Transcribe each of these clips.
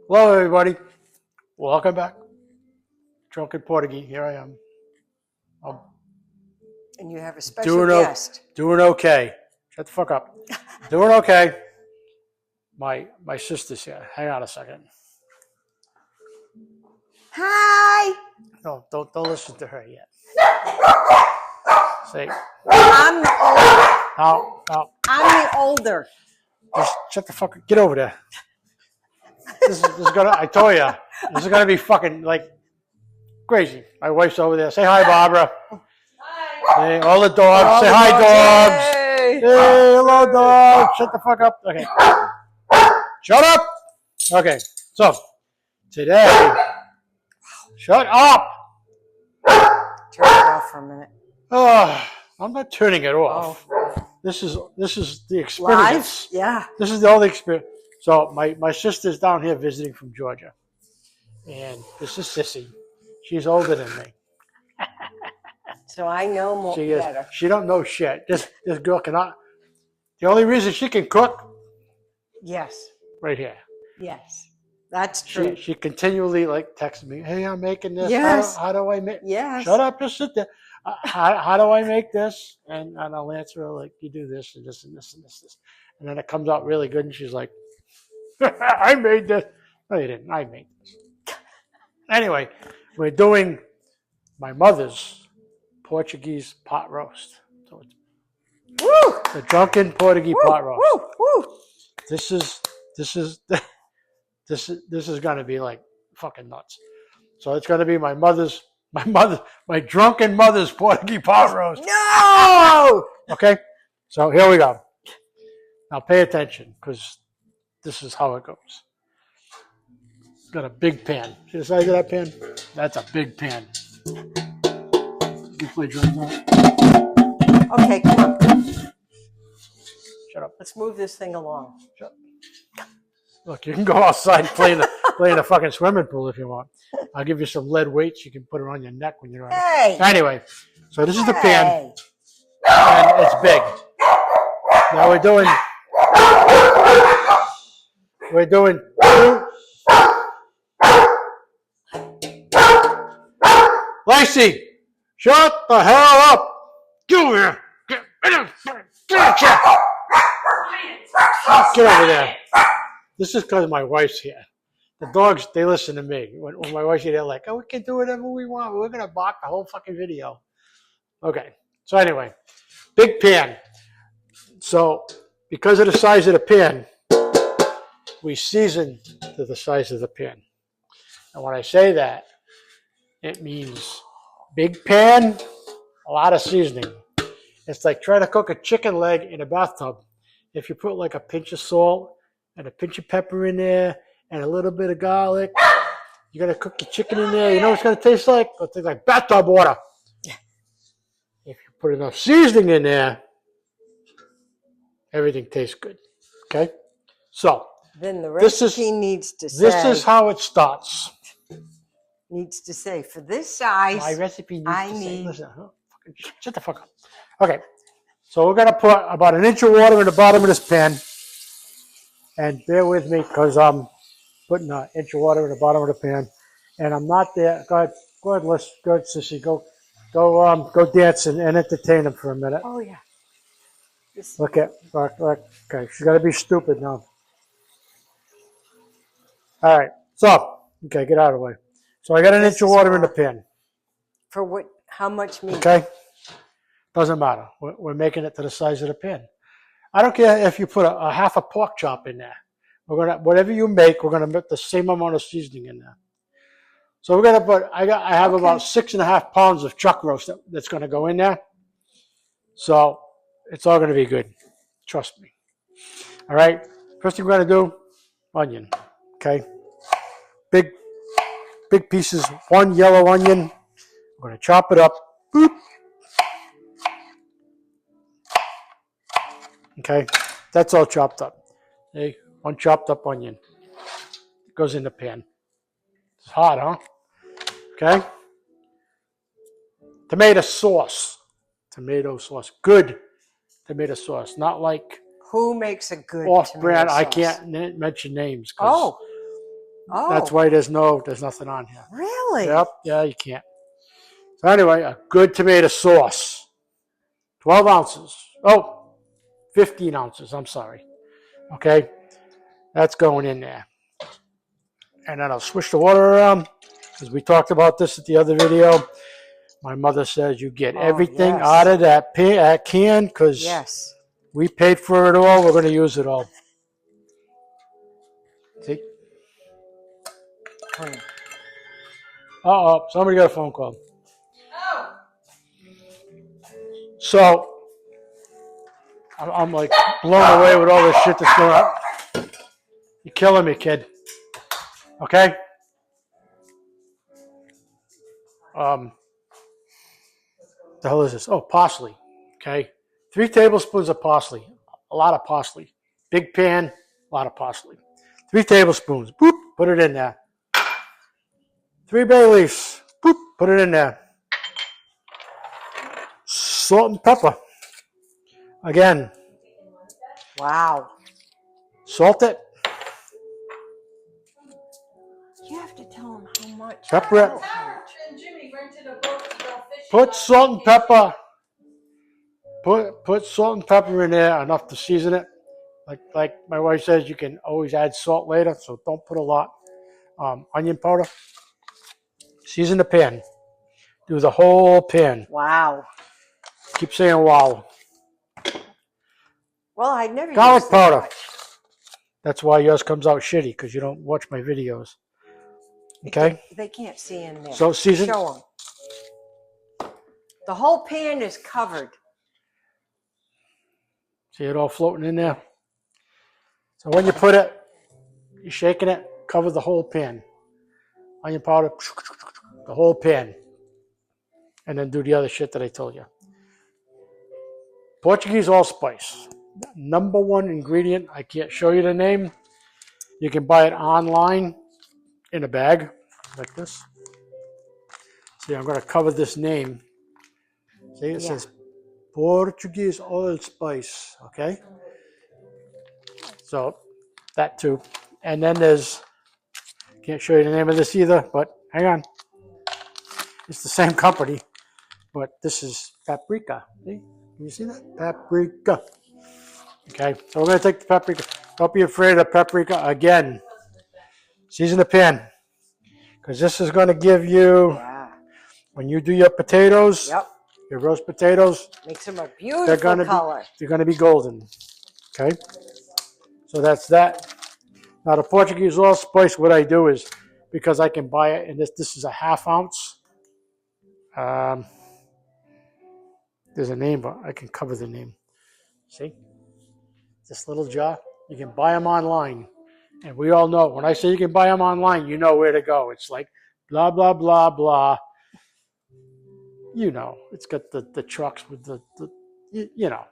Hello, everybody. Welcome back. Drunken Portagee. Here I am. I'm And you have a special guest. Doing okay. Shut the fuck up. Doing okay. My sister's here. Hang on a second. Hi. No, don't listen to her yet. Say. I'm the older. No. I'm the older. Just shut the fuck up. Get over there. This is gonna. I told you. This is gonna be fucking like crazy. My wife's over there. Say hi, Barbara. Hi. Hey, all the dogs. Say hi, dogs. Hey, hello, dogs. Shut the fuck up. Okay. Shut up. Okay. So today, shut up. Turn it off for a minute. Oh, I'm not turning it off. Oh. This is the experience. Live? Yeah. This is the only experience. So my sister's down here visiting from Georgia, and this is Sissy. She's older than me. So I know more better. She don't know shit. This girl cannot. The only reason she can cook. Yes. Right here. Yes. That's true. She continually like texts me, "Hey, I'm making this. Yes. How do I make? Yes. Shut up, just sit there. How do I make this?" And I'll answer her like, "You do this and this and this and this." And then it comes out really good, and she's like, "I made this." No, you didn't. I made this. Anyway, we're doing my mother's Portuguese pot roast. So it's the drunken Portuguese pot roast. Woo, woo. This is going to be like fucking nuts. So it's going to be my drunken mother's Portuguese pot roast. No! Okay, so here we go. Now pay attention because this is how it goes. Got a big pan. See the size of that pan? That's a big pan. You play drums on it? Okay, come on. Shut up. Let's move this thing along. Shut up. Look, you can go outside and play in a fucking swimming pool if you want. I'll give you some lead weights. You can put it on your neck when you're on. Hey. Anyway, so this is the pan, and it's big. Now we're doing Lacey, shut the hell up! Get over here! Get over there! This is because my wife's here. The dogs, they listen to me. When my wife's here, they're like, "Oh, we can do whatever we want. We're gonna block the whole fucking video." Okay. So anyway, big pan. So because of the size of the pan, we season to the size of the pan. And when I say that, it means big pan, a lot of seasoning. It's like trying to cook a chicken leg in a bathtub. If you put like a pinch of salt and a pinch of pepper in there and a little bit of garlic, you're going to cook your chicken in there. You know what it's going to taste like? It'll taste like bathtub water. If you put enough seasoning in there, everything tastes good. Okay? So, then the recipe needs to say. This is how it starts. Needs to say, for this size, my recipe needs to say, listen, shut the fuck up. Okay, so we're going to put about an inch of water in the bottom of this pan. And bear with me because I'm putting an inch of water in the bottom of the pan. And I'm not there. Go ahead, Sissy. Go dance and entertain them for a minute. Oh, yeah. Look, okay, she's got to be stupid now. All right, so, okay, get out of the way. So I got an inch of water in the pan. For what? How much meat? Okay, doesn't matter. We're making it to the size of the pan. I don't care if you put a half a pork chop in there. Whatever you make, we're gonna put the same amount of seasoning in there. So we're gonna put. I have about 6.5 pounds of chuck roast that's gonna go in there. So it's all gonna be good. Trust me. All right. First thing we're gonna do, onion. Okay. Big pieces. One yellow onion. We're gonna chop it up. Boop. Okay, that's all chopped up. Okay, one chopped up onion. It goes in the pan. It's hot, huh? Okay. Tomato sauce. Good tomato sauce. Not like Who makes a good off-brand. tomato I sauce? can't mention names. Oh. Oh. That's why there's nothing on here. Really? Yep. Yeah, you can't. So anyway, a good tomato sauce. 12 ounces. Oh, 15 ounces. I'm sorry. Okay. That's going in there. And then I'll switch the water around because we talked about this at the other video. My mother says you get everything out of that can because we paid for it all. We're going to use it all. See? Uh-oh. Somebody got a phone call. Oh. So, I'm like blown away with all this shit that's going on. You're killing me, kid. Okay? The hell is this? Oh, parsley. Okay? 3 tablespoons of parsley. A lot of parsley. Big pan, a lot of parsley. 3 tablespoons. Boop, put it in there. 3 bay leaves. Boop, put it in there. Salt and pepper. Again. Wow. Salt it. You have to tell them how much. Pepper it. Put salt and pepper. Put salt and pepper in there, enough to season it. Like my wife says, you can always add salt later, so don't put a lot. Onion powder. Season the pan. Do the whole pan. Wow. Keep saying wow. Well, I'd never garlic used powder. Much. That's why yours comes out shitty, because you don't watch my videos. Okay? They can't see in there. So season. Show them. The whole pan is covered. See it all floating in there? So when you put it, you're shaking it, cover the whole pan. Onion powder, the whole pan. And then do the other shit that I told you. Portuguese allspice. #1 ingredient. I can't show you the name. You can buy it online in a bag like this. See, I'm going to cover this name. See, it says Portuguese allspice. Okay? So, that too. And then there's, can't show you the name of this either, but hang on. It's the same company, but this is paprika. See? Can you see that? Paprika. Okay, so we're going to take the paprika. Don't be afraid of the paprika again. Season the pan. Because this is going to give you, when you do your potatoes, your roast potatoes, makes them a beautiful color. They're going to be golden. Okay? So that's that. Now the Portuguese allspice, what I do is, because I can buy it, and this is a 1/2 ounce. There's a name, but I can cover the name. See? This little jar. You can buy them online. And we all know, when I say you can buy them online, you know where to go. It's like blah, blah, blah, blah. You know, it's got the trucks with the you know.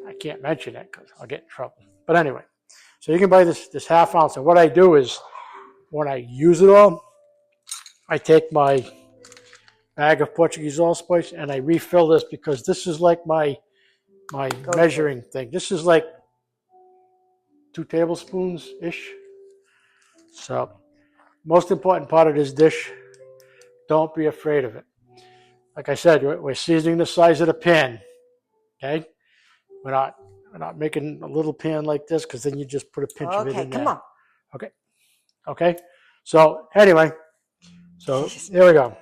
I can't mention it because I'll get in trouble. But anyway, so you can buy this 1/2 ounce. And what I do is, when I use it all, I take my bag of Portuguese allspice and I refill this, because this is like my measuring thing. This is like 2 tablespoons-ish. So, most important part of this dish, don't be afraid of it. Like I said, we're seasoning the size of the pan. Okay? We're not making a little pan like this, because then you just put a pinch of it in there. Come on. Okay. Okay? So, anyway. So, here we go.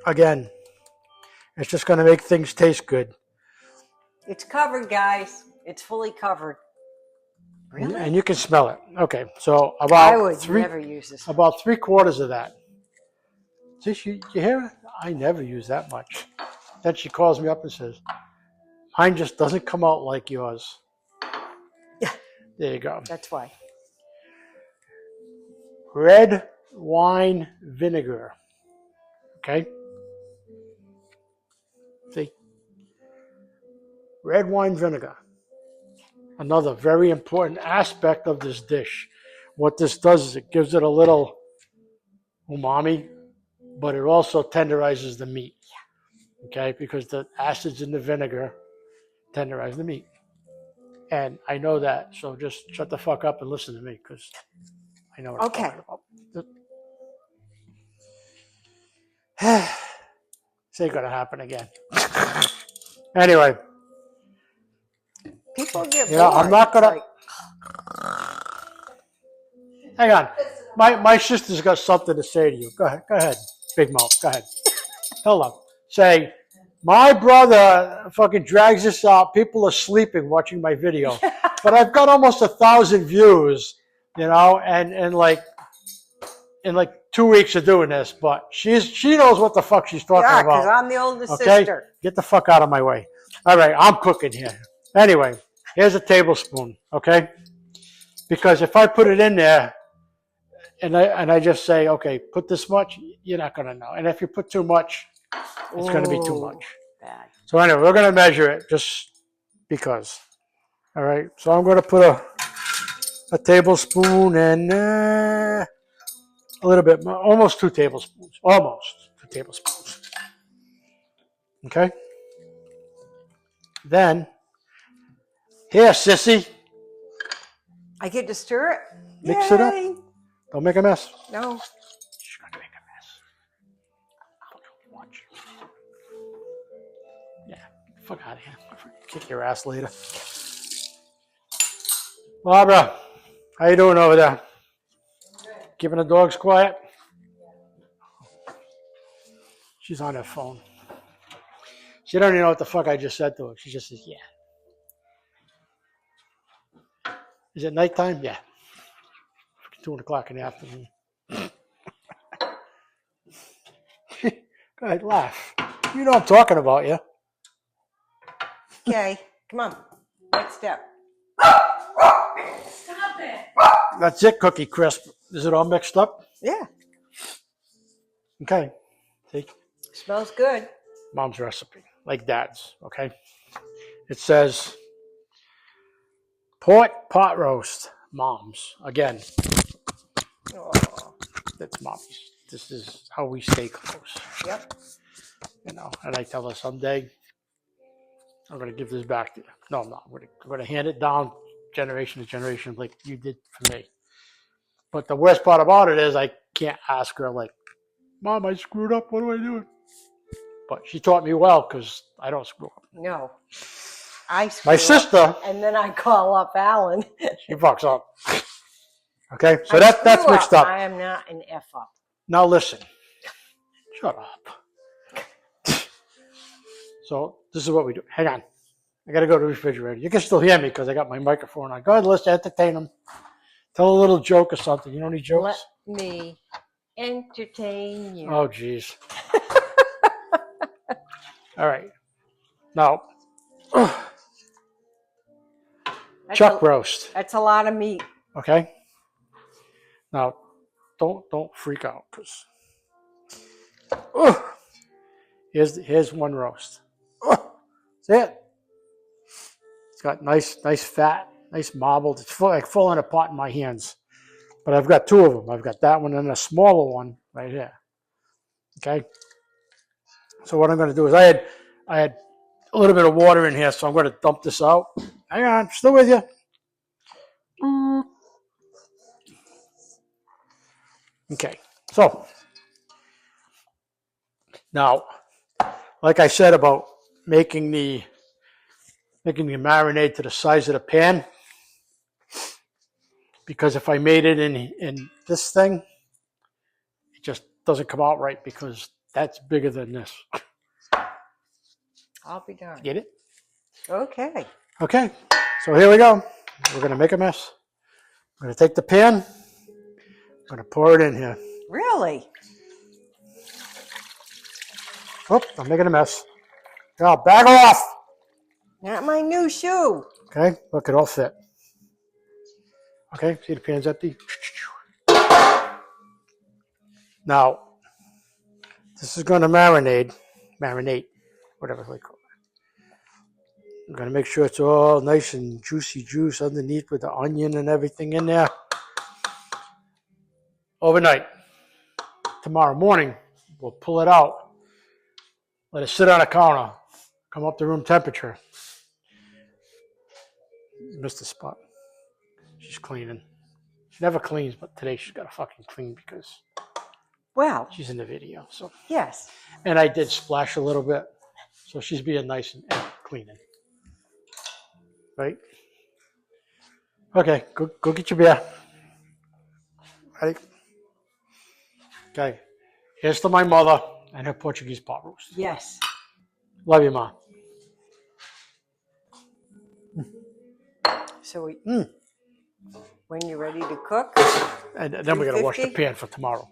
Again, it's just going to make things taste good. It's covered, guys. It's fully covered. Really? And you can smell it. Okay, so I would never use this. About 3/4 of that. See, you hear it? I never use that much. Then she calls me up and says, mine just doesn't come out like yours. Yeah. There you go. That's why. Red wine vinegar. Okay? See? Red wine vinegar. Another very important aspect of this dish. What this does is it gives it a little umami, but it also tenderizes the meat. Okay? Because the acids in the vinegar tenderize the meat. And I know that, so just shut the fuck up and listen to me, because I know what I'm talking about. This ain't gonna happen again. Anyway. People get bored. I'm not gonna. Hang on. My sister's got something to say to you. Go ahead, big mouth. Go ahead. Tell them. Say, my brother fucking drags this out. People are sleeping watching my video, but I've got almost 1,000 views. And in like 2 weeks of doing this, but she knows what the fuck she's talking about. Yeah, because I'm the oldest sister. Get the fuck out of my way. All right, I'm cooking here. Anyway, here's a tablespoon, okay? Because if I put it in there and I just say, okay, put this much, you're not going to know. And if you put too much, it's going to be too much. Bad. So anyway, we're going to measure it just because. All right, so I'm going to put a tablespoon and a little bit more, almost 2 tablespoons. Almost 2 tablespoons. Okay? Then, here, sissy. I get to stir it? Mix it up. Don't make a mess. No. She's going to make a mess. Watch. Yeah, fuck out of here. Kick your ass later. Barbara, how you doing over there? Keeping the dogs quiet? She's on her phone. She don't even know what the fuck I just said to her. She just says, yeah. Is it nighttime? Yeah. 2 o'clock in the afternoon. Go ahead, laugh. You know I'm talking about you. Okay, come on. Next step. Stop it. That's it, Cookie Crisp. Is it all mixed up? Yeah. Okay. See? Smells good. Mom's recipe, like Dad's, okay? It says pork pot roast, Mom's. Again, Oh. that's Mom's. This is how we stay close. Yep. And I tell her someday, I'm going to give this back to you. No, I'm not. I'm going to hand it down generation to generation like you did for me. But the worst part about it is I can't ask her, like, Mom, I screwed up. What do I do? But she taught me well because I don't screw up. No. I screw My up, sister, and then I call up Alan. she fucks up. Okay, so that's mixed up. I am not an F up. Now listen. Shut up. So this is what we do. Hang on. I got to go to the refrigerator. You can still hear me because I got my microphone on. Go ahead, let's entertain them. Tell a little joke or something. You know any jokes? Let me entertain you. Oh, jeez. All right. Now, chuck roast. That's a lot of meat. Okay. Now, don't freak out, because here's one roast. See it? It's got nice fat, nice marbled. It's full in a pot in my hands. But I've got 2 of them. I've got that one and a smaller one right here. Okay. So what I'm going to do is I had a little bit of water in here, so I'm going to dump this out. Hang on, still with you. Okay, so now, like I said about making the marinade to the size of the pan, because if I made it in this thing, it just doesn't come out right because that's bigger than this. I'll be darned. Get it? Okay. Okay, so here we go. We're going to make a mess. I'm going to take the pan. I'm going to pour it in here. Really? Oh, I'm making a mess. Now, back off. Not my new shoe. Okay, look, it all fit. Okay, see the pan's empty? Now, this is going to marinate, whatever they call it. I'm going to make sure it's all nice and juicy juice underneath with the onion and everything in there. Overnight. Tomorrow morning, we'll pull it out. Let it sit on a counter. Come up to room temperature. missed the spot. She's cleaning. She never cleans, but today she's got to fucking clean because Well, she's in the video. So yes. and I did splash a little bit, so she's being nice and cleaning. Right? Okay, go get your beer. Ready? Okay. Here's to my mother and her Portuguese pot roast. Yes. Love you, Ma. So when you're ready to cook, And then we're going to wash the pan for tomorrow.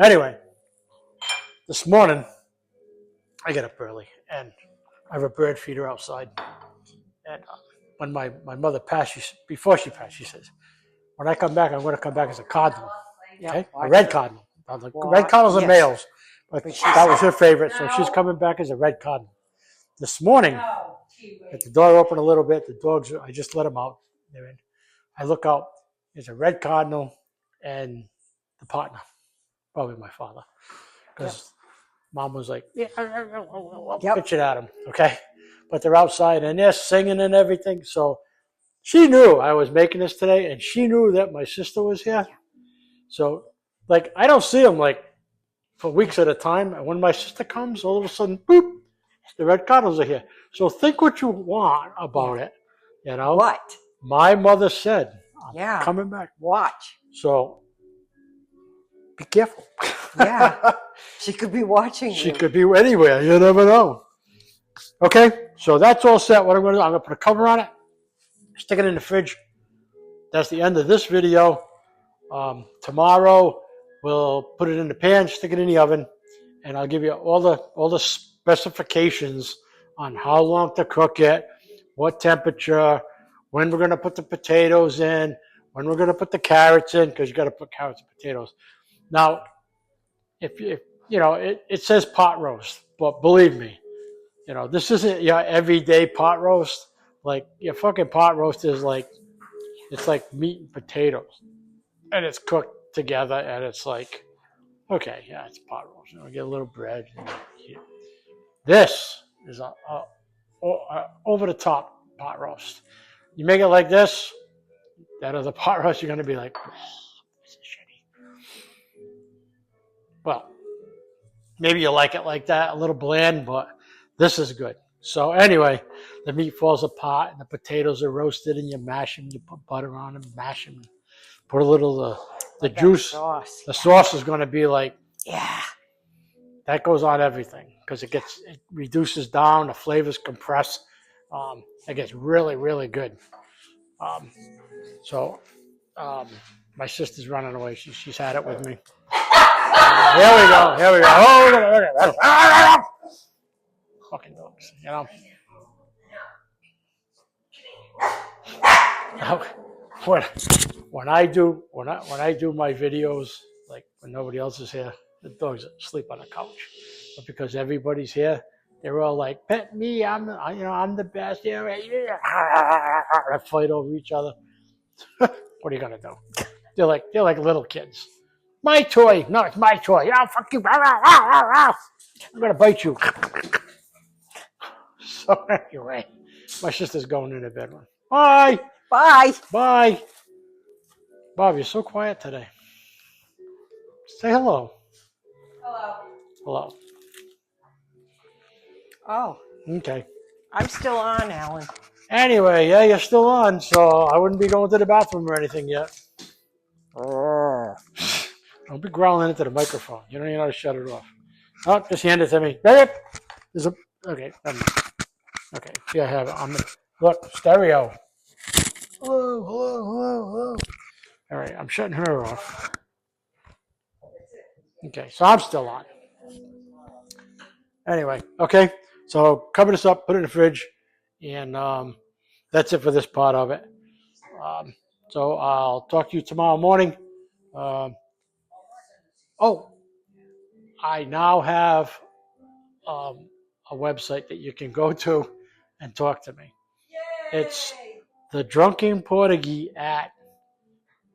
Anyway, this morning, I get up early, and I have a bird feeder outside. And when my mother passed, before she passed, she says, when I come back, I'm going to come back as a cardinal. Okay? A red cardinal. Red cardinals are males, but that was her favorite, so she's coming back as a red cardinal. This morning, at the door open a little bit, the dogs, I just let them out. I look out, there's a red cardinal and the partner, probably my father, because Mom was like, pitch it at him, okay? But they're outside and they're singing and everything, so she knew I was making this today, and she knew that my sister was here. So, like, I don't see them, like, for weeks at a time, and when my sister comes, all of a sudden, boop, the red cardinals are here. So think what you want about it, you know? What? My mother said, I'm coming back. Watch. So be careful. Yeah. She could be watching She could be anywhere. You never know. Okay, so that's all set. What I'm going to do, I'm going to put a cover on it, stick it in the fridge. That's the end of this video. Tomorrow, we'll put it in the pan, stick it in the oven, and I'll give you all the specifications on how long to cook it, what temperature, when we're going to put the potatoes in, when we're going to put the carrots in, because you got to put carrots and potatoes. Now, if you know, it says pot roast, but believe me, you know, this isn't your everyday pot roast. Like, your fucking pot roast is like, it's like meat and potatoes, and it's cooked together, and it's like, okay, yeah, it's pot roast. You know, get a little bread. This is a over the top pot roast. You make it like this, that other pot roast, you're going to be like, oh, this is shitty. Well, maybe you like it like that, a little bland, but this is good. So anyway, the meat falls apart and the potatoes are roasted, and you mash them, you put butter on them, mash them, put a little the juice. Sauce. The sauce is going to be like, that goes on everything because it reduces down, the flavors compress. It gets really, really good. My sister's running away. She's had it with me. Here we go. Oh, look at fucking dogs, you know. When I do my videos, like when nobody else is here, the dogs sleep on the couch. But because everybody's here, they're all like, "Pet me! I'm the best." Yeah, they fight over each other. What are you gonna do? They're like little kids. My toy. No, it's my toy. Yeah, fuck you. I'm gonna bite you. So anyway, my sister's going in the bedroom. Bye. Bye. Bye. Bob, you're so quiet today. Say hello. Hello. Oh. Okay. I'm still on, Alan. Anyway, yeah, you're still on, so I wouldn't be going to the bathroom or anything yet. Don't be growling into the microphone. You don't even know how to shut it off. Oh, just hand it to me. Okay. Okay. Yeah, I have it. Look, stereo. Hello. All right, I'm shutting her off. Okay, so I'm still on. Anyway, okay, so cover this up, put it in the fridge, and that's it for this part of it. So I'll talk to you tomorrow morning. I now have a website that you can go to and talk to me. Yay! It's the Drunken Portagee at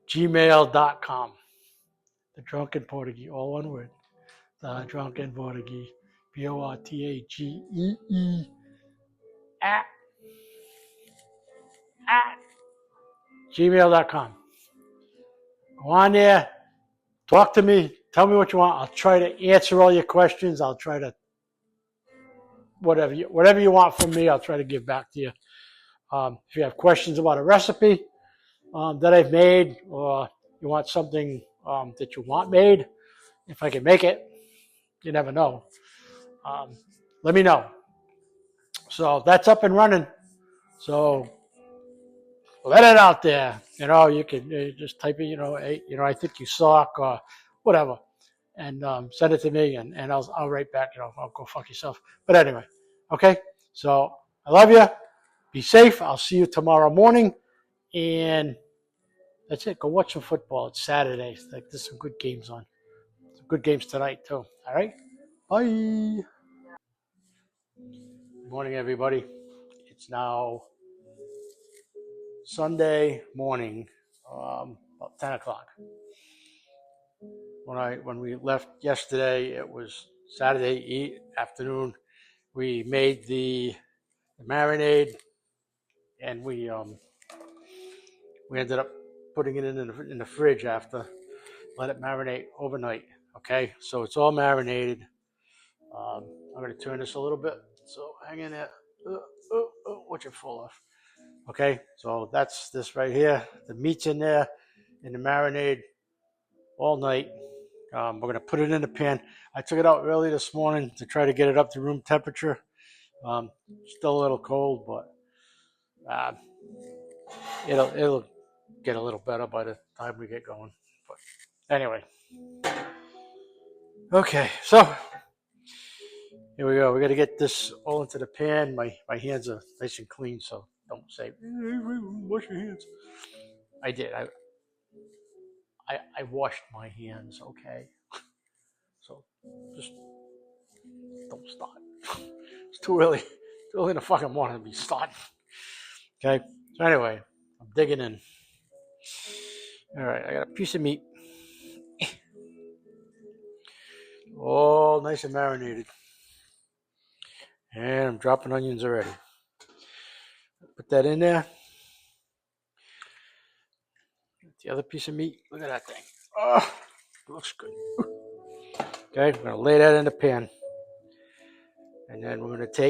gmail.com. The Drunken Portagee, all one word. The Drunken Portagee, Portagee at at gmail.com. Go on there, talk to me, tell me what you want. I'll try to answer all your questions. I'll try to, whatever you want from me, I'll try to give back to you. If you have questions about a recipe that I've made, or you want something that you want made, if I can make it, you never know. Let me know. So that's up and running. So let it out there. You can just type it. Hey, I think you suck or whatever, and send it to me, and I'll write back. I'll go fuck yourself. But anyway, okay. So I love you. Be safe. I'll see you tomorrow morning, and that's it. Go watch some football. It's Saturday. Like there's some good games on. Some good games tonight too. All right. Bye. Good morning, everybody. It's now Sunday morning, about 10 o'clock. When we left yesterday, it was Saturday afternoon. We made the marinade, and we ended up putting it in the fridge after. Let it marinate overnight. Okay, so it's all marinated. I'm going to turn this a little bit. So hang in there. What you're full of. Okay, so that's this right here. The meat's in there, in the marinade all night. We're going to put it in the pan. I took it out early this morning to try to get it up to room temperature. Still a little cold, but it'll get a little better by the time we get going. But anyway, okay, so here we go. We got to get this all into the pan. My hands are nice and clean, so don't say wash your hands. I did. I washed my hands. Okay, so just don't start. It's too early. Too early in the fucking morning to be starting. Okay. So anyway, I'm digging in. All right, I got a piece of meat. All nice and marinated. And I'm dropping onions already. Put that in there. The other piece of meat. Look at that thing. Oh, it looks good. Okay, I'm going to lay that in the pan. And then we're going to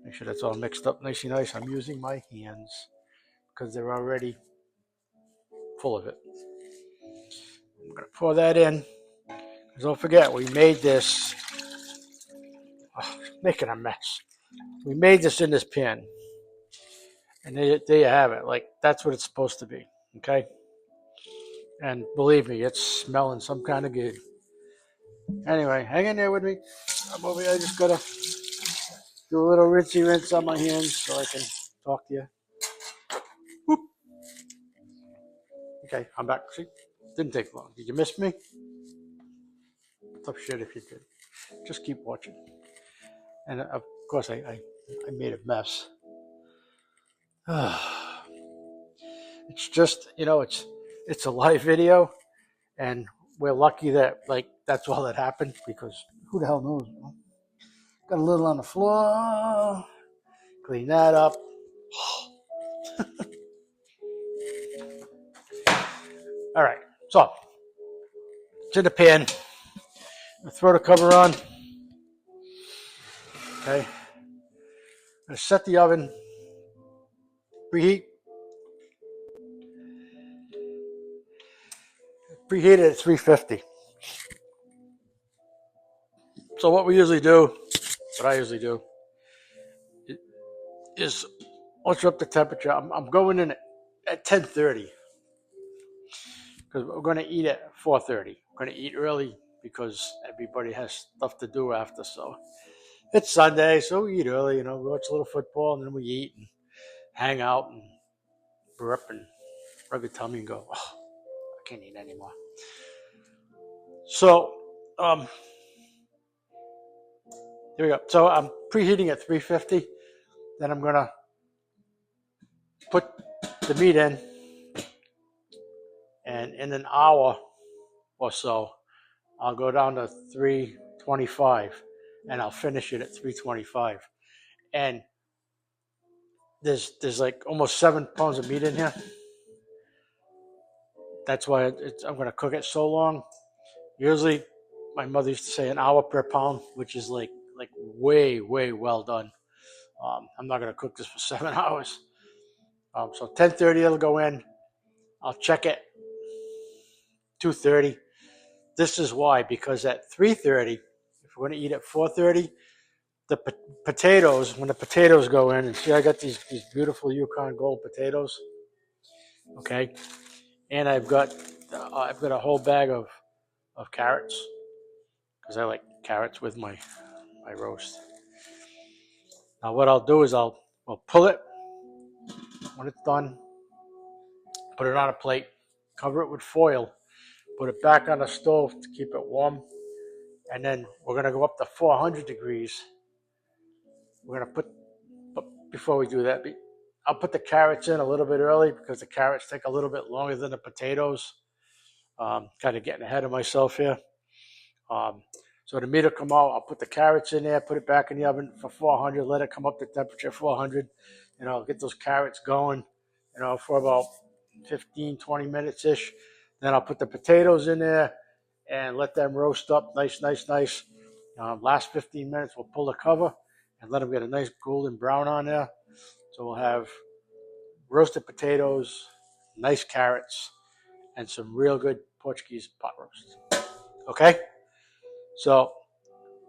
make sure that's all mixed up nice. I'm using my hands because they're already full of it. I'm going to pour that in. Don't forget, we made this. Oh, making a mess. We made this in this pan. And there you have it. Like, that's what it's supposed to be. Okay? And believe me, it's smelling some kind of good. Anyway, hang in there with me. I'm over here. I just got to do a little rinse on my hands so I can talk to you. Whoop. Okay, I'm back. See? Didn't take long. Did you miss me? Tough shit if you did. Just keep watching. And of course, I made a mess. It's just, it's a live video, and we're lucky that that's all that happened, because who the hell knows? Got a little on the floor. Clean that up. All right, so it's in the pan. Throw the cover on. Okay. I'm gonna set the oven. Preheat. Preheat it at 350. So what I usually do, is once you're up the temperature, I'm going in at 10:30, because we're going to eat at 4:30. We're going to eat early because everybody has stuff to do after. So it's Sunday, so we eat early. We watch a little football, and then we eat and hang out and burp and rub your tummy and go, oh, I can't eat anymore. So here we go. So I'm preheating at 350. Then I'm going to put the meat in, and in an hour or so, I'll go down to 325, and I'll finish it at 325. And there's like almost 7 pounds of meat in here. That's why I'm going to cook it so long. Usually, my mother used to say an hour per pound, which is like way well done. I'm not going to cook this for 7 hours. So 10:30 it'll go in. I'll check it 2:30. This is why, because at 3:30, if we're going to eat at 4:30, the potatoes, when the potatoes go in, and see I got these beautiful Yukon Gold potatoes, okay, and I've got a whole bag of carrots because I like carrots with my roast. Now what I'll do is I'll pull it when it's done, put it on a plate, cover it with foil, put it back on the stove to keep it warm, and then we're going to go up to 400 degrees. We're going to but before we do that, I'll put the carrots in a little bit early because the carrots take a little bit longer than the potatoes. Kind of getting ahead of myself here. So the meat will come out. I'll put the carrots in there, put it back in the oven for 400, let it come up to temperature 400. Get those carrots going, for about 15, 20 minutes-ish. Then I'll put the potatoes in there and let them roast up nice. Last 15 minutes, we'll pull the cover and let them get a nice golden brown on there. So we'll have roasted potatoes, nice carrots, and some real good Portuguese pot roast. Okay? So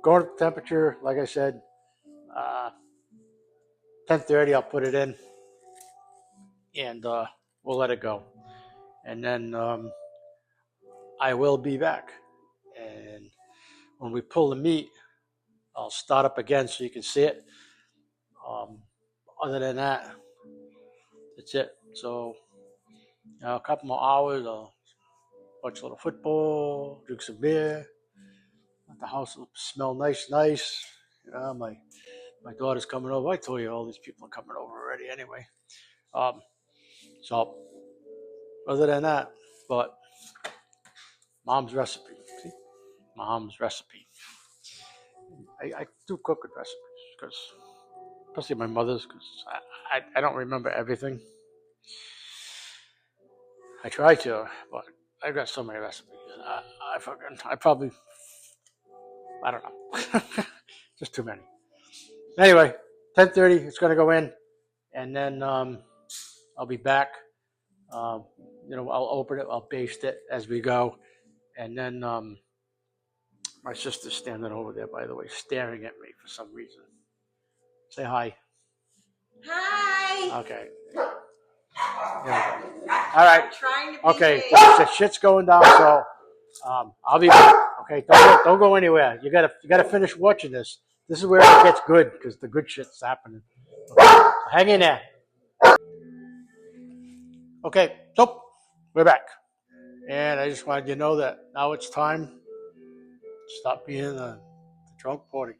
going to temperature, like I said, 10:30, I'll put it in, and we'll let it go. And then I will be back. And when we pull the meat, I'll start up again so you can see it. Other than that, that's it. So a couple more hours, I'll watch a little football, drink some beer, let the house smell nice. My daughter's coming over. I told you all these people are coming over already anyway. So other than that, but mom's recipe. See? Mom's recipe. I do cook with recipes because, especially my mother's, because I don't remember everything. I try to, but I've got so many recipes. I don't know. Just too many. Anyway, 10:30, it's going to go in, and then I'll be back. I'll open it, I'll baste it as we go, and then my sister's standing over there, by the way, staring at me for some reason. Say hi. Hi. Okay. All right. I'm trying to be Okay. The shit's going down, so I'll be back. Okay. Don't go anywhere. You gotta finish watching this. This is where it gets good because the good shit's happening. Okay. Hang in there. Okay. So we're back, and I just wanted you to know that now it's time to stop being the drunk Portagee.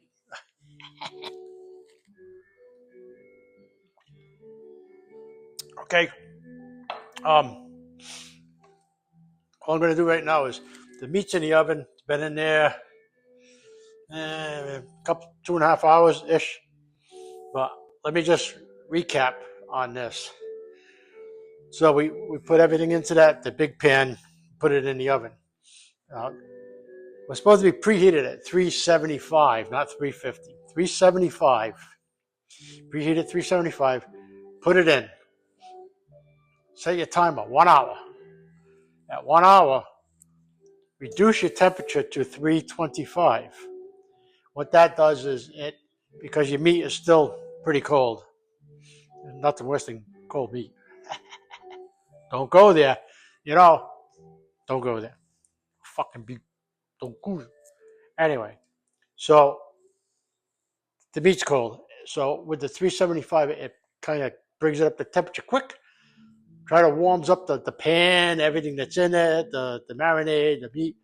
Okay. All I'm going to do right now is the meat's in the oven. It's been in there a couple 2.5 hours ish. But let me just recap on this. So we put everything into the big pan, put it in the oven. We're supposed to be preheated at 375, not 350. 375. Preheated 375. Put it in. Set your timer, 1 hour. At 1 hour, reduce your temperature to 325. What that does is because your meat is still pretty cold, nothing worse than cold meat. Don't go there. Don't go there. Don't go there. Anyway, so the meat's cold. So with the 375, it kind of brings it up to temperature quick. Try to warms up the pan, everything that's in it, the marinade, the meat.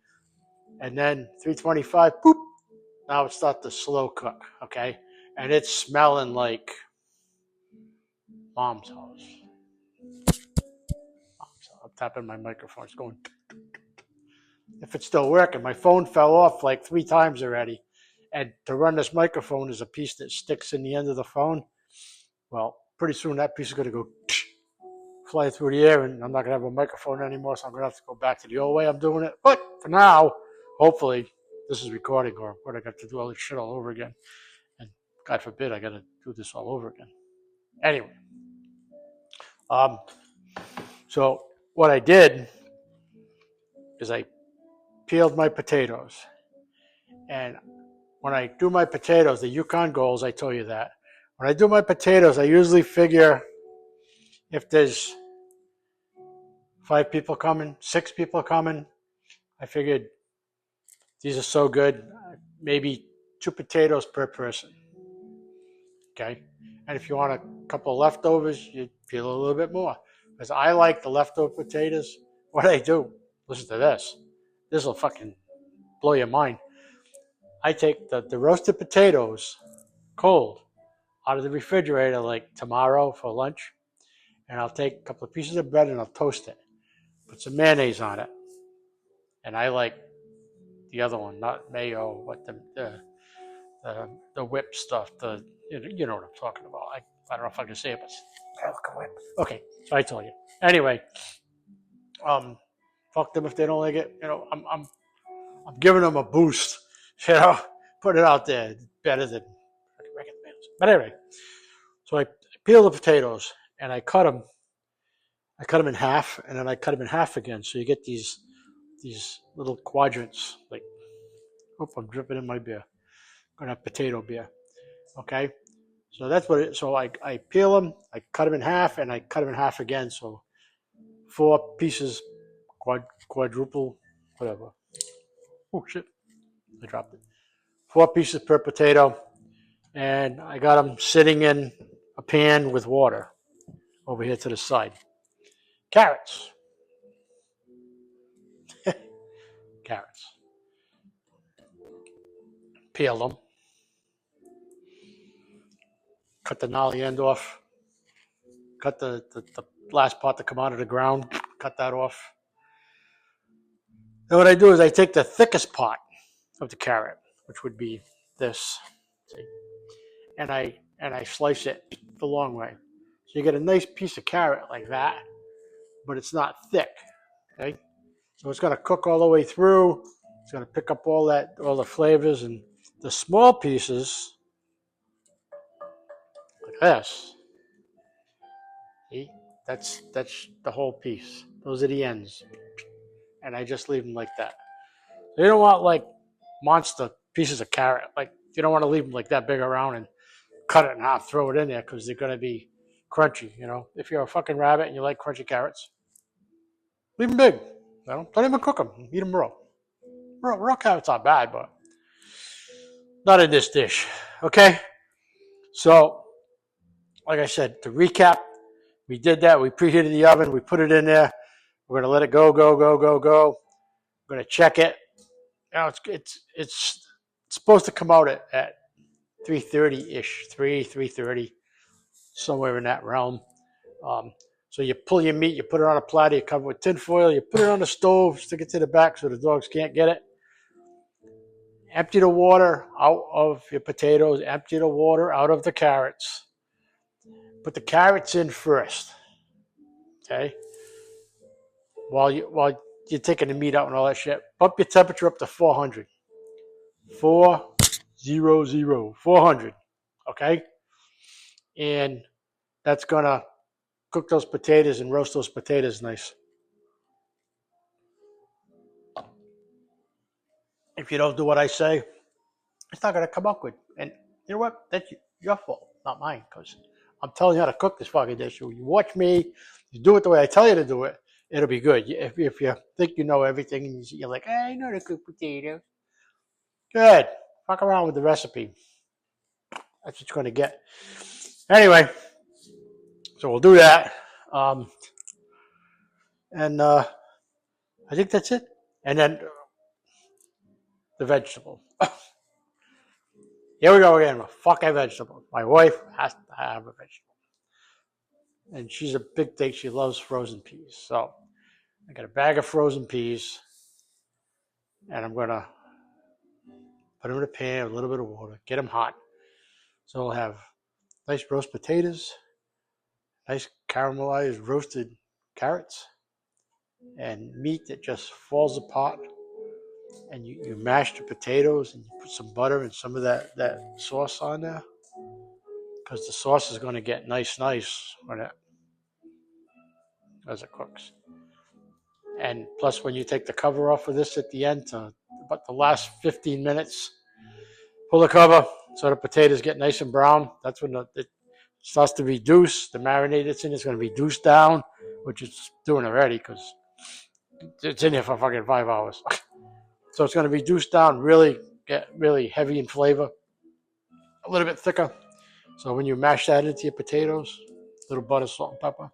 And then 325, boop. Now it starts to slow cook, okay? And it's smelling like mom's house. I'm tapping my microphone. It's going. If it's still working, my phone fell off like 3 times already. And to run this microphone is a piece that sticks in the end of the phone. Well, pretty soon that piece is going to go fly through the air, and I'm not going to have a microphone anymore, so I'm going to have to go back to the old way I'm doing it. But for now, hopefully, this is recording, or what I got to do all this shit all over again. And God forbid I got to do this all over again. Anyway, so what I did is I peeled my potatoes. And when I do my potatoes, the Yukon Golds, I told you that. When I do my potatoes, I usually figure if there's 5 people coming, 6 people coming, I figured these are so good, maybe 2 potatoes per person. Okay? And if you want a couple of leftovers, you peel a little bit more. Because I like the leftover potatoes. What I do, listen to this. This will fucking blow your mind. I take the roasted potatoes cold out of the refrigerator like tomorrow for lunch, and I'll take a couple of pieces of bread and I'll toast it. Put some mayonnaise on it. And I like the other one, not mayo, but the whip stuff. You know what I'm talking about. I don't know if I can say it, but whip. Okay, so I told you. Anyway, fuck them if they don't like it. You know, I'm giving them a boost. You know, put it out there. It's better than regular meals. But anyway, so I peel the potatoes and I cut them. I cut them in half, and then I cut them in half again. So you get these little quadrants. Like, I'm dripping in my beer. I'm gonna have potato beer. Okay, so that's what it. So I peel them, I cut them in half, and I cut them in half again. So 4 pieces, quadruple, whatever. Oh shit, I dropped it. 4 pieces per potato, and I got them sitting in a pan with water over here to the side. Carrots. Carrots. Peel them. Cut the nolly end off. Cut the last part to come out of the ground. Cut that off. And what I do is I take the thickest part of the carrot, which would be this, see, and I slice it the long way. So you get a nice piece of carrot like that, but it's not thick. Okay, so it's going to cook all the way through. It's going to pick up all the flavors, and the small pieces like this. See, that's the whole piece. Those are the ends, and I just leave them like that. So you don't want like monster pieces of carrot. Like you don't want to leave them like that big around and cut it in half, throw it in there because they're going to be crunchy. You know, if you're a fucking rabbit and you like crunchy carrots, leave them big. You know, don't even cook them. Eat them raw. Raw carrots aren't bad, but not in this dish. Okay, so like I said, to recap, we did that. We preheated the oven. We put it in there. We're going to let it go. We're going to check it. You know, it's supposed to come out at 3:30-ish, 3:30, somewhere in that realm. So you pull your meat, you put it on a platter, you cover it with tin foil, you put it on the stove, stick it to the back so the dogs can't get it. Empty the water out of your potatoes, empty the water out of the carrots. Put the carrots in first, okay? While you're taking the meat out and all that shit, bump your temperature up to 400. 400, okay? And that's gonna cook those potatoes and roast those potatoes nice. If you don't do what I say, it's not gonna come out good. And you know what? That's your fault, not mine, because I'm telling you how to cook this fucking dish. You watch me, you do it the way I tell you to do it, it'll be good. If you think you know everything and you're like, I know how to cook potatoes, good. Fuck around with the recipe. That's what you're gonna get. Anyway, so we'll do that. And I think that's it. And then the vegetable. Here we go again. Fuck a vegetable. My wife has to have a vegetable. And she's a big thing. She loves frozen peas. So I got a bag of frozen peas. And I'm going to put them in a pan with a little bit of water. Get them hot. So we'll have nice roast potatoes nice caramelized roasted carrots, and meat that just falls apart. And you mash the potatoes and you put some butter and some of that sauce on there, because the sauce is going to get nice as it cooks. And plus, when you take the cover off of this at the end, to about the last 15 minutes, pull the cover so the potatoes get nice and brown. That's when it starts to reduce. The marinade it's in is going to reduce down, which it's doing already because it's in here for fucking 5 hours. So it's going to reduce down, really get really heavy in flavor, a little bit thicker. So when you mash that into your potatoes, a little butter, salt, and pepper,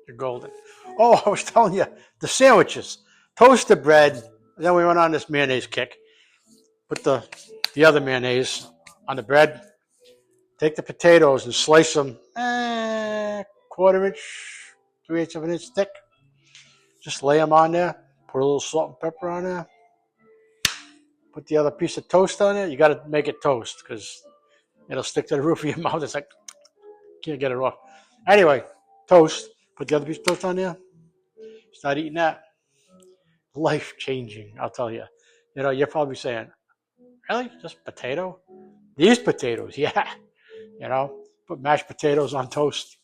you're golden. Oh, I was telling you, the sandwiches. Toast the bread. Then we went on this mayonnaise kick. Put the other mayonnaise on the bread. Take the potatoes and slice them quarter inch, 3/8 of an inch thick. Just lay them on there. Put a little salt and pepper on there. Put the other piece of toast on it. You got to make it toast because it'll stick to the roof of your mouth. It's like, can't get it off. Anyway, toast. Put the other piece of toast on there. Start eating that. Life changing, I'll tell you. You know, you're probably saying, really? Just potato? These potatoes, yeah. You know, put mashed potatoes on toast.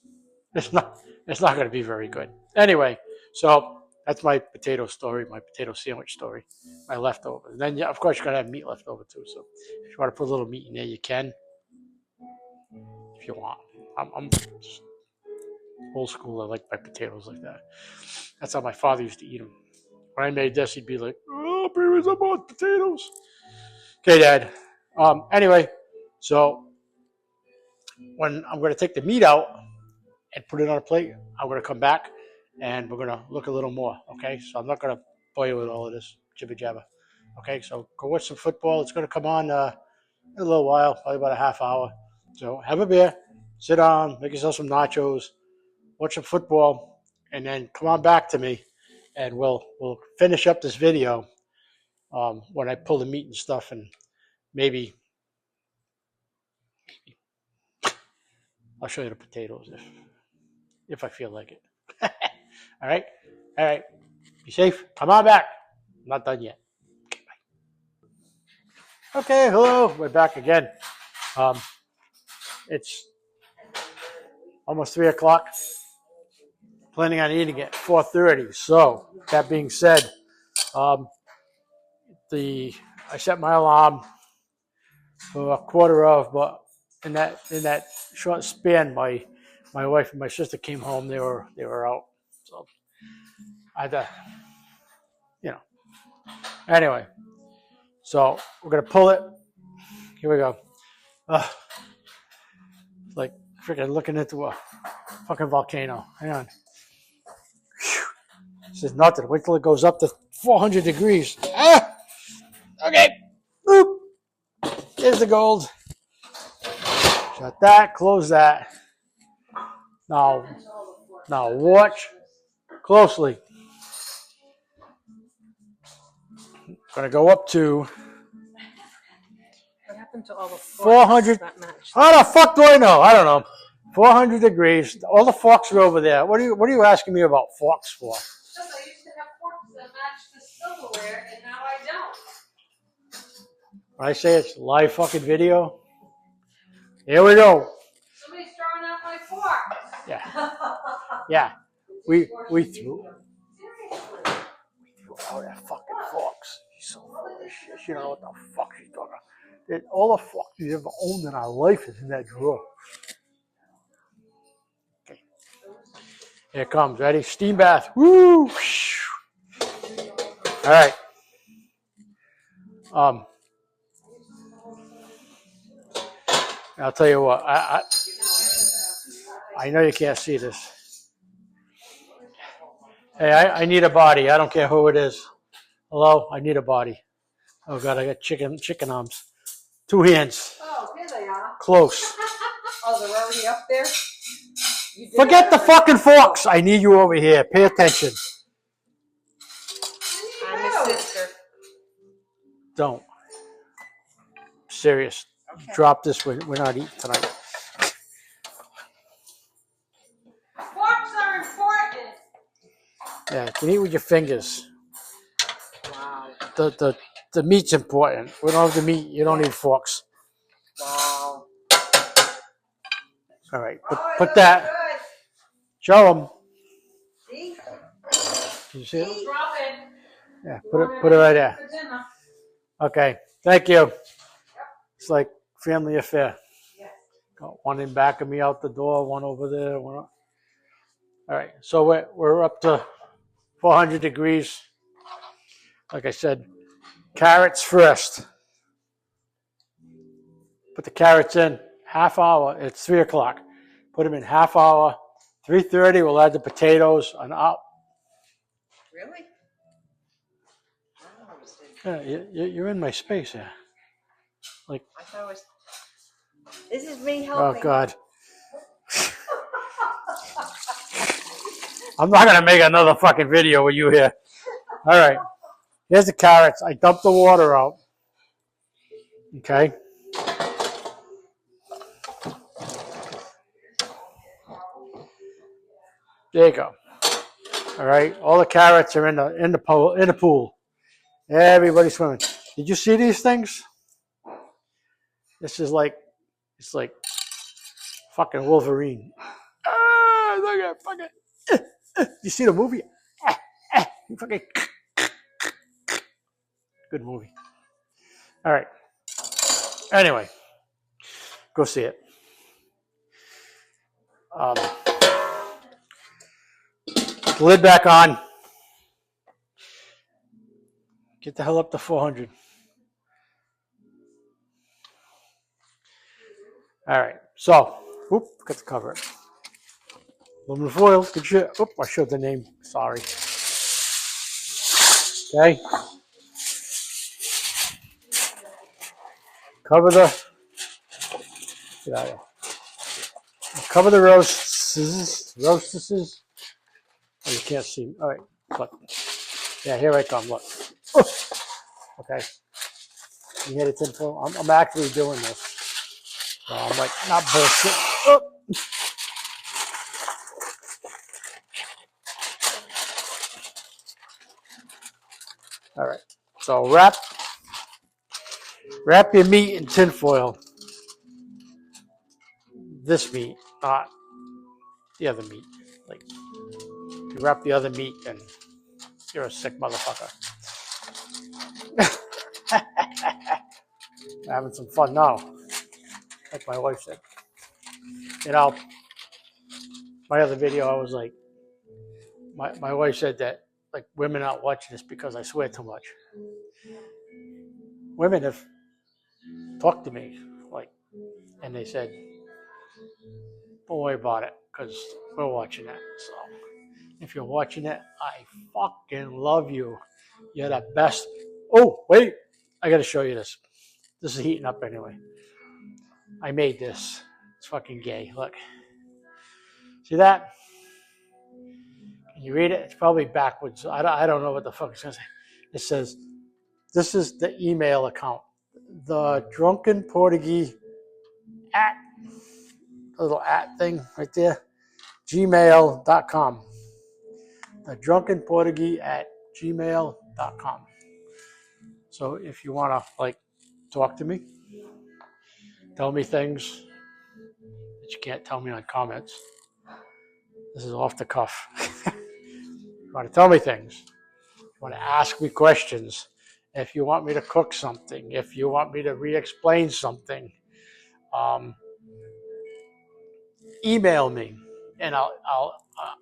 It's not going to be very good. Anyway, so that's my potato story, my potato sandwich story, my leftovers. And then, yeah, of course, you're going to have meat left over too. So if you want to put a little meat in there, you can. If you want. I'm old school. I like my potatoes like that. That's how my father used to eat them. When I made this, he'd be like, "Oh, bring me some more potatoes." Okay, Dad. Anyway, so when I'm going to take the meat out and put it on a plate, I'm going to come back and we're going to look a little more. Okay, so I'm not going to bore you with all of this jibber jabber. Okay, so go watch some football. It's going to come on in a little while, probably about a half hour. So have a beer, sit down, make yourself some nachos, watch some football, and then come on back to me, and we'll finish up this video when I pull the meat and stuff, and maybe I'll show you the potatoes if I feel like it. All right, be safe. Come on back. I'm not done yet. Okay, bye. Okay, hello. We're back again. It's almost 3 o'clock. Planning on eating at 4:30. So that being said, I set my alarm for a quarter of, but in that short span, my wife and my sister came home. They were out, so I had to, you know. Anyway, so we're gonna pull it. Here we go. Like freaking looking into a fucking volcano. Hang on. This is nothing. Wait till it goes up to 400 degrees. Okay. Boop. There's the gold. Shut that. Close that. Now watch closely. Going to go up to What happened to all the 400. How the fuck do I know? I don't know. 400 degrees. All the forks are over there. What are you asking me about forks for? Because I used to have forks that matched the silverware, and now I don't. When I say it's live fucking video, here we go. Somebody's throwing out my forks. Yeah. We threw out that fucking forks. She's so full of shit. She don't know what the fuck she's talking about. All the forks we've ever owned in our life is in that drawer. Okay. Here it comes. Ready? Steam bath. Woo! All right. I'll tell you what. I know you can't see this. Hey, I need a body. I don't care who it is. Hello? I need a body. Oh, God, I got chicken arms. 2 hands. Oh, here they are. Close. Oh, they're already up there? Forget the fucking forks. I need you over here. Pay attention. I'm a sister. Don't. Serious. Okay. Drop this. We're not eating tonight. Yeah, you can eat with your fingers. Wow. The meat's important. We don't have the meat. You don't need forks. Wow. All right, put that. Good. Show them. See? Can you see it? Drop it. Yeah, put it right there. For dinner. Okay, thank you. It's like family affair. Yes. Got one in back of me out the door, one over there. One. All right, so we're up to 400 degrees. Like I said, carrots first. Put the carrots in half hour. It's 3 o'clock. Put them in half hour. 3:30. We'll add the potatoes. An hour. Really? I don't understand. Yeah, you're in my space here. Like, I thought it was. This is me oh helping. God. I'm not gonna make another fucking video with you here. All right. Here's the carrots. I dumped the water out. Okay. There you go. All right. All the carrots are in the pool. Everybody's swimming. Did you see these things? This is like, it's like fucking Wolverine. Ah, look at fucking. You see the movie? You fucking. Good movie. All right. Anyway, go see it. Lid back on. Get the hell up to 400. All right. So, got the cover. Aluminum foil. Good shit. I showed the name. Sorry. Okay. Cover the. Get out of here. Cover the roasts. Oh, you can't see. All right. Look. Yeah, here I come. Look. Okay. You hear the tinfoil? I'm actually doing this. So I'm like, not bullshit. All right. So wrap your meat in tinfoil. This meat, not the other meat. Like, if you wrap the other meat, then you're a sick motherfucker. Having some fun now, like my wife said. You know, my other video, I was like, my wife said that like women aren't watching this because I swear too much. Women have talked to me, like, and they said, don't worry about it because we're watching it. So if you're watching it, I fucking love you. You're the best. Oh, wait. I got to show you this. This is heating up anyway. I made this. It's fucking gay. Look. See that? Can you read it? It's probably backwards. I don't know what the fuck it's going to say. It says, this is the email account. The Drunken Portagee at, a little at thing right there, gmail.com. The Drunken Portagee at gmail.com. So if you want to, like, talk to me, tell me things that you can't tell me on comments. This is off the cuff. You want to tell me things. You want to ask me questions. If you want me to cook something. If you want me to re-explain something. Email me. And I'll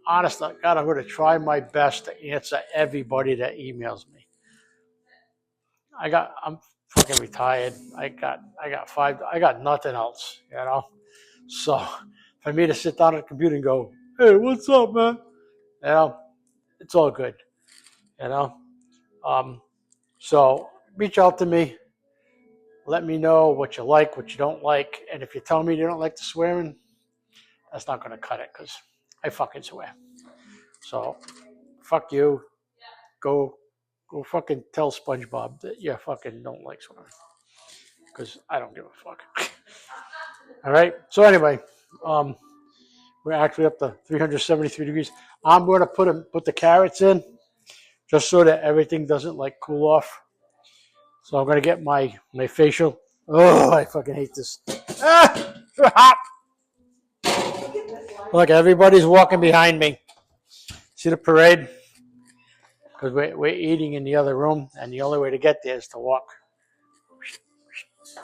honestly, God, I'm going to try my best to answer everybody that emails me. I'm fucking retired. I got nothing else, you know. So for me to sit down at the computer and go, hey, what's up, man? You know, it's all good, you know. So reach out to me. Let me know what you like, what you don't like. And if you tell me you don't like the swearing, that's not going to cut it because I fucking swear. So fuck you. Go fucking tell SpongeBob that you fucking don't like swearing because I don't give a fuck. All right. So anyway, We're actually up to 373 degrees. I'm going to put the carrots in just so that everything doesn't like cool off. So I'm going to get my facial. Oh, I fucking hate this. Ah, it's hot. Look, everybody's walking behind me. See the parade? Because we're eating in the other room, and the only way to get there is to walk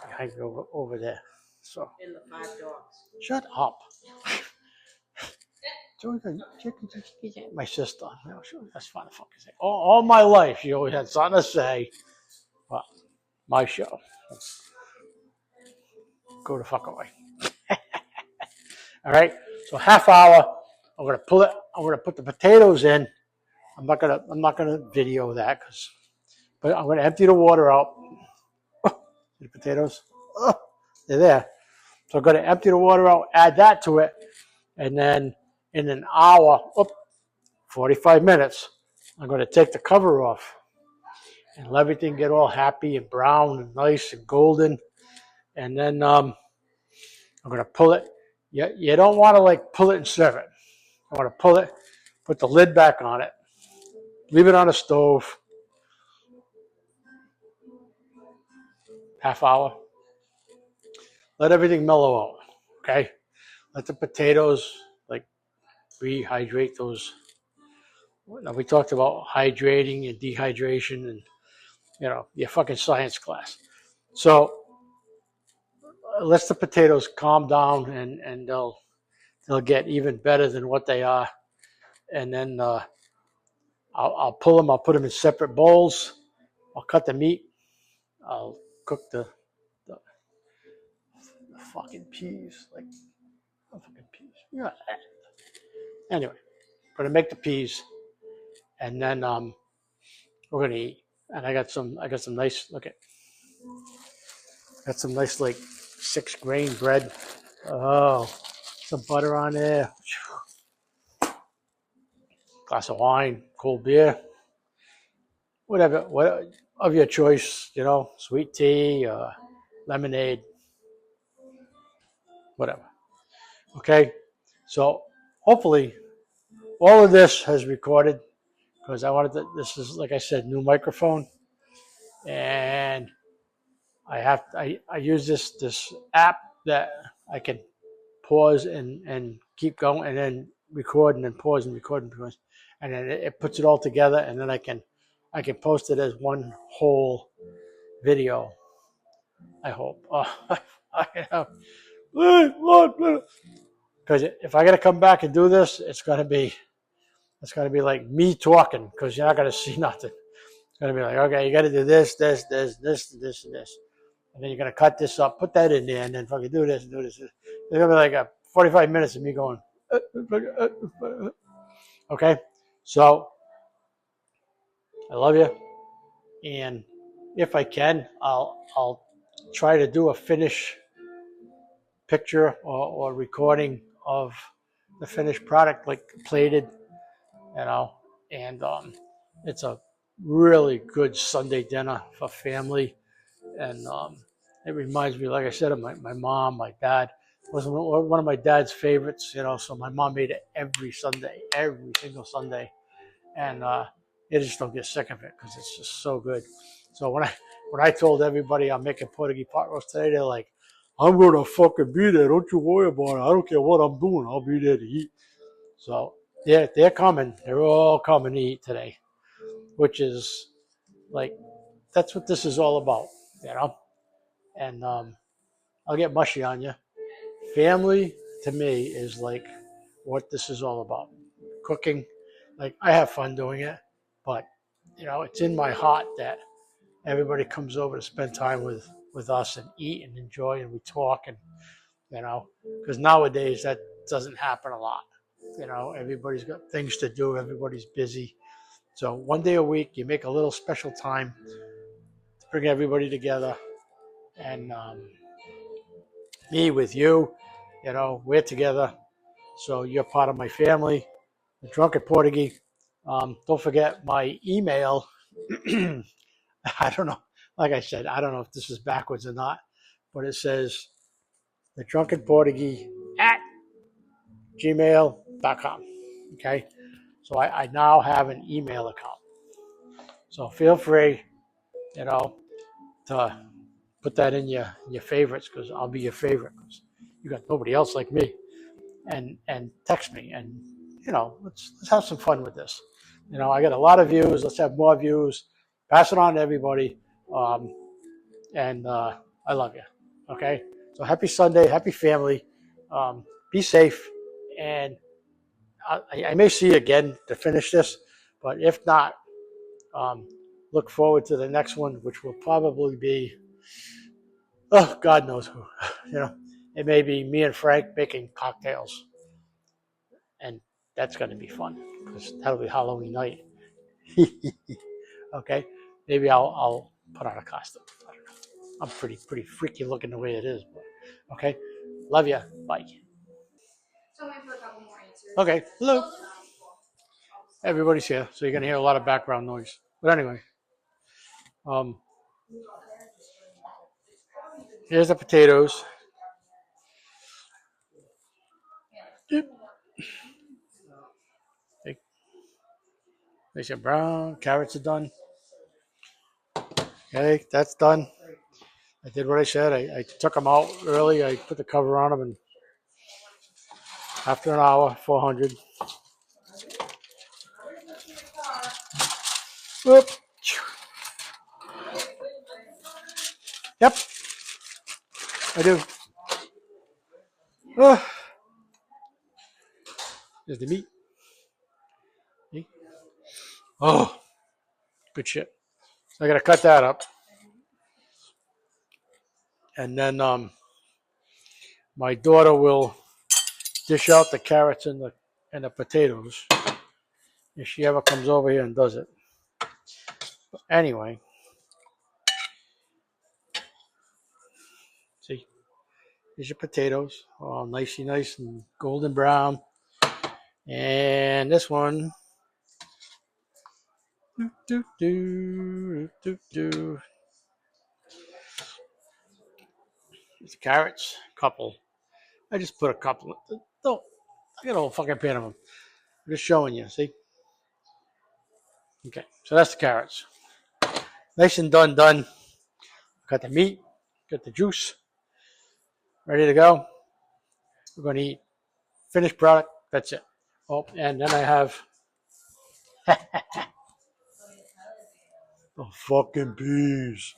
behind me over there. So And the 5 dogs. shut up. My sister. That's fun to fucking say. All my life, she always had something to say. Well, my show. Go the fuck away. All right. So half hour. I'm gonna pull it. I'm gonna put the potatoes in. I'm not gonna video that but I'm gonna empty the water out. Oh, the potatoes. Oh, they're there. So I'm gonna empty the water out. Add that to it, and then in an hour, 45 minutes, I'm gonna take the cover off and let everything get all happy and brown and nice and golden. And then I'm gonna pull it. You don't want to like pull it and serve it. I want to pull it, put the lid back on it, leave it on the stove, half hour. Let everything mellow out. Okay, let the potatoes like rehydrate those. We talked about hydrating and dehydration and your fucking science class. So let the potatoes calm down and they'll get even better than what they are. And then I'll pull them. I'll put them in separate bowls. I'll cut the meat. I'll cook the fucking peas. Like fucking peas. Yeah. Anyway, I'm gonna make the peas, and then we're gonna eat. And I got some nice. Got some nice like 6-grain bread. Oh, some butter on there. Glass of wine, cold beer, whatever of your choice. Sweet tea, lemonade, whatever. Okay, so hopefully all of this has recorded because this is, like I said, new microphone, and I use this app that I can pause and keep going and then record and then pause and record and pause, and then it puts it all together, and then I can post it as one whole video. I hope. Because if I got to come back and do this, it's gonna be like me talking because you're not gonna see nothing. It's gonna be like, okay, you got to do this, and this, and then you're gonna cut this up, put that in there, and then fucking do this and do this. It's gonna be like 45 minutes of me going. Okay, so I love you, and if I can, I'll try to do a finish picture or recording of the finished product, like plated, and it's a really good Sunday dinner for family, and it reminds me, like I said, of my mom, my dad. It was one of my dad's favorites, so my mom made it every Sunday, every single Sunday, and you just don't get sick of it because it's just so good. So when I told everybody I'm making Portagee pot roast today, they're like, I'm gonna fucking be there. Don't you worry about it. I don't care what I'm doing. I'll be there to eat. So yeah, they're coming. They're all coming to eat today, which is like that's what this is all about, And I'll get mushy on you. Family to me is like what this is all about. Cooking, like I have fun doing it, but it's in my heart that everybody comes over to spend time with us and eat and enjoy, and we talk, and because nowadays that doesn't happen a lot. Everybody's got things to do, everybody's busy. So one day a week you make a little special time to bring everybody together, and me with you, we're together, so you're part of my family, the Drunken Portagee. Don't forget my email. I don't know. Like I said, I don't know if this is backwards or not, but it says the Drunken Portagee at gmail.com. Okay, so I now have an email account. So feel free, to put that in your favorites, because I'll be your favorite. 'Cause you got nobody else like me, and text me, and let's have some fun with this. I got a lot of views. Let's have more views. Pass it on to everybody, um, and I love you. Okay, so happy Sunday, happy family. Be safe, and I may see you again to finish this, but if not, um, look forward to the next one, which will probably be, oh, God knows who. It may be me and Frank making cocktails, and that's going to be fun because that'll be Halloween night. Okay, maybe I'll put on a costume. I don't know. I'm pretty freaky looking the way it is, but okay. Love you. Bye. So I'm waiting for a couple more answers. Okay. Hello. Everybody's here, so you're gonna hear a lot of background noise. But anyway, um, here's the potatoes. They said brown. Carrots are done. Okay, that's done. I did what I said. I took them out early. I put the cover on them, and after an hour, 400. Whoop. Yep, I do. Oh, there's the meat. See? Oh, good shit. So I got to cut that up, and then my daughter will dish out the carrots and the potatoes if she ever comes over here and does it. But anyway, see, here's your potatoes, all nicey nice and golden brown, and this one, do do do do. It's carrots, couple. I just put a couple. Don't I got a whole fucking pan of them. I'm just showing you. See? Okay, so that's the carrots. Nice and done. Got the meat, got the juice, ready to go. We're going to eat. Finished product. That's it. Oh, and then I have the fucking peas.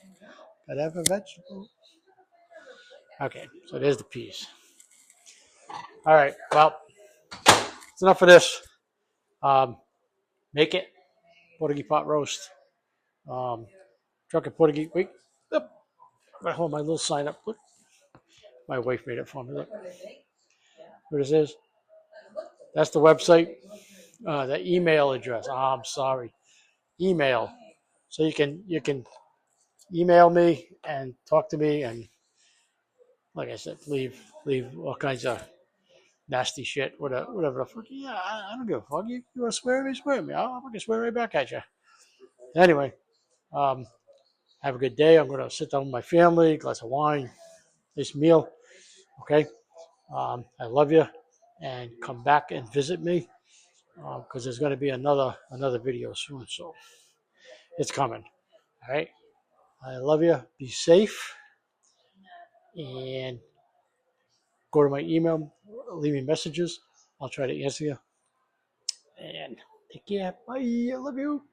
Gotta have a vegetable. Okay, so there's the peas. All right, well, it's enough of this. Make it Portagee pot roast. Drunken Portagee. Wait, yep. I hold my little sign up. Look, my wife made it for me. Look, what this is. That's the website. The email address. Oh, I'm sorry. Email. So you can email me and talk to me, and like I said, leave all kinds of nasty shit, whatever the fuck. Yeah, I don't give a fuck. You want to swear at me? Swear at me. I'll fucking swear right back at you. Anyway, um, have a good day. I'm going to sit down with my family, glass of wine, nice meal. Okay. I love you, and come back and visit me because there's going to be another video soon. So it's coming. All right. I love you. Be safe, and go to my email. Leave me messages. I'll try to answer you. And take care. Bye. I love you.